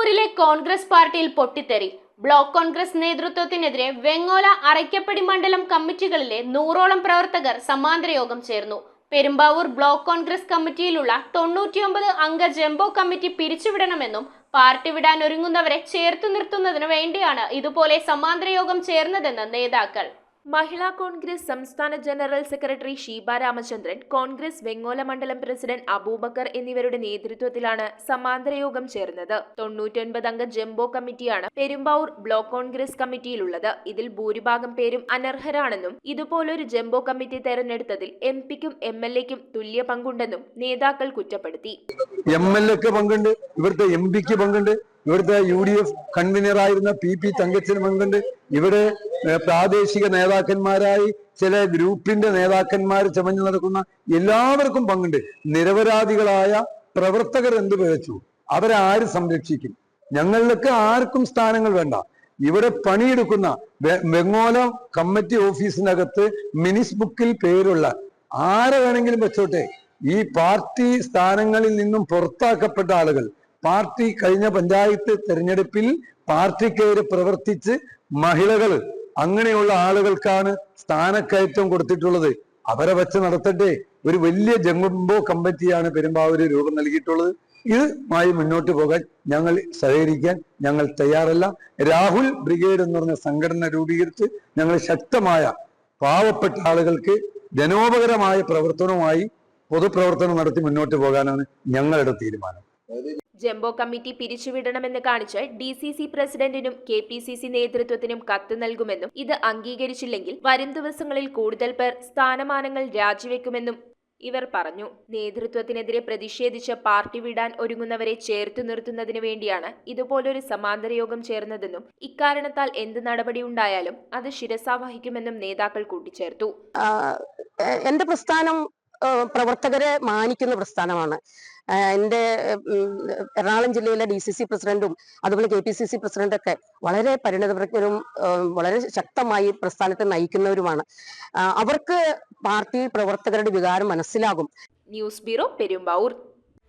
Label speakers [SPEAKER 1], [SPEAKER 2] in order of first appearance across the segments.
[SPEAKER 1] പെരുമ്പാവൂരിലെ കോൺഗ്രസ് പാർട്ടിയിൽ പൊട്ടിത്തെറി. ബ്ലോക്ക് കോൺഗ്രസ് നേതൃത്വത്തിനെതിരെ വെങ്ങോല, അറയ്ക്കപ്പടി മണ്ഡലം കമ്മിറ്റികളിലെ 100ഓളം പ്രവർത്തകർ സമാന്തര യോഗം ചേർന്നു. പെരുമ്പാവൂർ ബ്ലോക്ക് കോൺഗ്രസ് കമ്മിറ്റിയിലുള്ള 99 അംഗ ജംബോ കമ്മിറ്റി പിരിച്ചുവിടണമെന്നും പാർട്ടി വിടാൻ ഒരുങ്ങുന്നവരെ ചേർത്തു നിർത്തുന്നതിനു വേണ്ടിയാണ് ഇതുപോലെ സമാന്തര യോഗം ചേർന്നതെന്ന് നേതാക്കൾ. മഹിളാ കോൺഗ്രസ് സംസ്ഥാന ജനറൽ സെക്രട്ടറി ഷീബ രാമചന്ദ്രൻ, കോൺഗ്രസ് വെങ്ങോല മണ്ഡലം പ്രസിഡന്റ് അബൂബക്കർ എന്നിവരുടെ നേതൃത്വത്തിലാണ് സമാന്തര യോഗം ചേർന്നത്. 99 അംഗ ജംബോ കമ്മിറ്റിയാണ് പെരുമ്പാവൂർ ബ്ലോക്ക് കോൺഗ്രസ് കമ്മിറ്റിയിലുള്ളത്. ഇതിൽ ഭൂരിഭാഗം പേരും അനർഹരാണെന്നും ഇതുപോലൊരു ജംബോ കമ്മിറ്റി തെരഞ്ഞെടുത്തതിൽ എംപിക്കും MLAക്കും തുല്യ പങ്കുണ്ടെന്നും നേതാക്കൾ കുറ്റപ്പെടുത്തി.
[SPEAKER 2] MLAക്ക് പങ്കുണ്ട്, ഇവിടുത്തെ MPക്ക് പങ്കുണ്ട്, ഇവിടുത്തെ UDF കൺവീനറായിരുന്ന PP തങ്കച്ചന് പങ്കുണ്ട്, ഇവിടെ പ്രാദേശിക നേതാക്കന്മാരായി ചില ഗ്രൂപ്പിന്റെ നേതാക്കന്മാർ ചമഞ്ഞു നടക്കുന്ന എല്ലാവർക്കും പങ്കുണ്ട്. നിരപരാധികളായ പ്രവർത്തകർ എന്ത് പിഴച്ചു? അവരെ ആര് സംരക്ഷിക്കും? ഞങ്ങളിലൊക്കെ ആർക്കും സ്ഥാനങ്ങൾ വേണ്ട. ഇവിടെ പണിയെടുക്കുന്ന വെങ്ങോല കമ്മിറ്റി ഓഫീസിനകത്ത് മിനിസ് ബുക്കിൽ പേരുള്ള ആരെ വേണമെങ്കിലും വെച്ചോട്ടെ. ഈ പാർട്ടി സ്ഥാനങ്ങളിൽ നിന്നും പുറത്താക്കപ്പെട്ട ആളുകൾ, പാർട്ടി കഴിഞ്ഞ പഞ്ചായത്ത് തെരഞ്ഞെടുപ്പിൽ പാർട്ടിക്കേര് പ്രവർത്തിച്ച് മഹിളകൾ അങ്ങനെയുള്ള ആളുകൾക്കാണ് സ്ഥാനക്കയറ്റം കൊടുത്തിട്ടുള്ളത്. അവരെ വെച്ച് നടത്തട്ടെ. ഒരു വലിയ ജംബോ കമ്മിറ്റിയാണ് പെരുമ്പാവൂര് രൂപം നൽകിയിട്ടുള്ളത്. ഇതുമായി മുന്നോട്ട് പോകാൻ ഞങ്ങൾ സഹകരിക്കാൻ ഞങ്ങൾ തയ്യാറല്ല. രാഹുൽ ബ്രിഗേഡ് എന്ന് പറഞ്ഞ സംഘടന രൂപീകരിച്ച് ഞങ്ങൾ ശക്തമായ പാവപ്പെട്ട ആളുകൾക്ക് ജനോപകരമായ പ്രവർത്തനവുമായി പൊതുപ്രവർത്തനം നടത്തി മുന്നോട്ട് പോകാനാണ് ഞങ്ങളുടെ തീരുമാനം.
[SPEAKER 1] ജംബോ കമ്മിറ്റി പിരിച്ചുവിടണമെന്ന് കാണിച്ച് DCC പ്രസിഡന്റിനും KPCC നേതൃത്വത്തിനും കത്ത് നൽകുമെന്നും ഇത് അംഗീകരിച്ചില്ലെങ്കിൽ വരും ദിവസങ്ങളിൽ കൂടുതൽ പേർ സ്ഥാനമാനങ്ങൾ രാജിവെക്കുമെന്നും ഇവർ പറഞ്ഞു. നേതൃത്വത്തിനെതിരെ പ്രതിഷേധിച്ച് പാർട്ടി വിടാൻ ഒരുങ്ങുന്നവരെ ചേർത്തു നിർത്തുന്നതിനു വേണ്ടിയാണ് ഇതുപോലൊരു സമാന്തര യോഗം ചേർന്നതെന്നും ഇക്കാരണത്താൽ എന്ത് നടപടി ഉണ്ടായാലും അത് ശിരസാവഹിക്കുമെന്നും നേതാക്കൾ കൂട്ടിച്ചേർത്തു.
[SPEAKER 3] എന്റെ പ്രസ്ഥാനം പ്രവർത്തകരെ മാനിക്കുന്ന പ്രസ്ഥാനമാണ്. എൻ്റെ എറണാകുളം ജില്ലയിലെ DCC പ്രസിഡന്റും അതുപോലെ KPCC പ്രസിഡന്റൊക്കെ വളരെ പരിണതപ്രജ്ഞരും വളരെ ശക്തമായി പ്രസ്ഥാനത്തെ നയിക്കുന്നവരുമാണ്. അവർക്ക് പാർട്ടി പ്രവർത്തകരുടെ വികാരം മനസ്സിലാകും.
[SPEAKER 1] News bureau, Perumbavoor.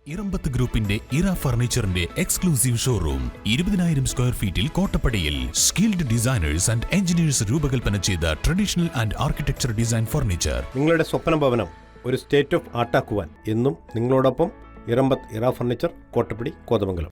[SPEAKER 4] ഇറമ്പത്ത് ഗ്രൂപ്പിന്റെ ഇറ ഫർണിച്ചറിന്റെ എക്സ്ക്ലൂസീവ് ഷോറൂം 20,000 സ്ക്വയർ ഫീറ്റിൽ കോട്ടപ്പടിയിൽ. സ്കിൽഡ് ഡിസൈനേഴ്സ് ആൻഡ് എഞ്ചിനീയേഴ്സ് രൂപകൽപ്പന ചെയ്ത traditional and architecture design furniture.
[SPEAKER 5] നിങ്ങളുടെ സ്വപ്ന ഭവനം ഒരു സ്റ്റേറ്റ് ഓഫ് ആർട്ടാക്കുവാൻ എന്നും നിങ്ങളോടൊപ്പം ഇറമ്പത്ത് ഇറ ഫർണിച്ചർ, കോട്ടപ്പടി, കോതമംഗലം.